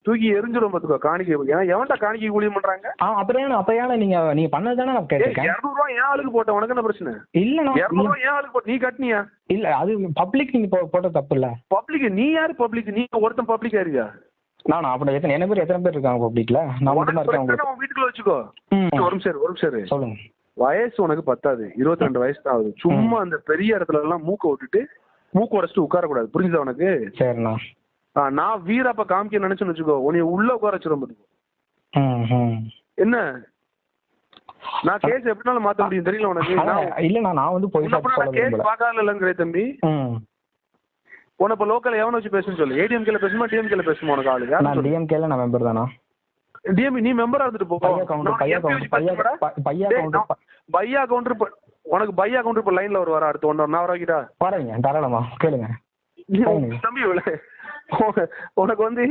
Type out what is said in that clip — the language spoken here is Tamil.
தூக்கி எரிஞ்சிடும் பாத்துக்கோ காணிக்கை. ஏன்னா எவன்டா காணிக்கை ஊழியம் பண்றாங்க? அப்புறம் நீங்க பண்ணதுதானே நான் கேட்டிருக்கேன். 200 ரூபாய் ஏன் ஆளுக்கு போட்ட உனக்கு என்ன பிரச்சனை? இல்லண்ணா 200 ரூபாய் ஏன் ஆளுக்கு போட்ட? நீ கட்டினியா? இல்ல அது பப்ளிக், நீங்க போட்ட தப்பு இல்ல. பப்ளிக் நீ யாரு? பப்ளிக் நீ ஒருத்தன் பப்ளிக் ஆறியா? நான் அப்படி எத்தனை பேர் இருக்காங்க பப்ளிக்ல? நான் மட்டும் தான் இருக்கேன். வீட்டுக்குள்ள வச்சுக்கோ. ஒரு நிமிஷம் சொல்லுங்க. வயசு உனக்கு 10, 22 வயசு தான் ஆகுது. சும்மா அந்த பெரிய இடத்துல எல்லாம் மூக்க விட்டுட்டு மூக்க உடச்சிட்டு உட்கார கூடாது. புரிஞ்சுதா உனக்கு? சரிண்ணா. நான் வீரப்ப காமிக்க நினைச்சுன்னு வச்சுக்கோ, உன்னைய உள்ள உட்கார வச்சிடும். என்ன நான் கேஸ் எப்படினாலும் மாத்த முடியும் தெரியல உனக்கு? இல்லண்ணா நான் வந்து கேஸ் பார்க்காத இல்லங்கிற தம்பி. உன இப்ப லோக்கல் எவனை வச்சு பேசுன்னு சொல்லு. ஏடிஎம்கேல பேசுமா டிஎம்கேல பேசுமா உனக்கு ஆளு? நான் டிஎம்கேல நான் மெம்பர் தானா? டிஎம் நீ மெம்பரா இருந்துட்டு போ. பையா கவுண்டர் உனக்கு பையா கவுண்டர் இப்ப லைன்ல வர அடுத்து 1 hour ஆகிட்டா வரீங்க தாராளமா கேளுங்க தம்பி. உனக்கு வந்து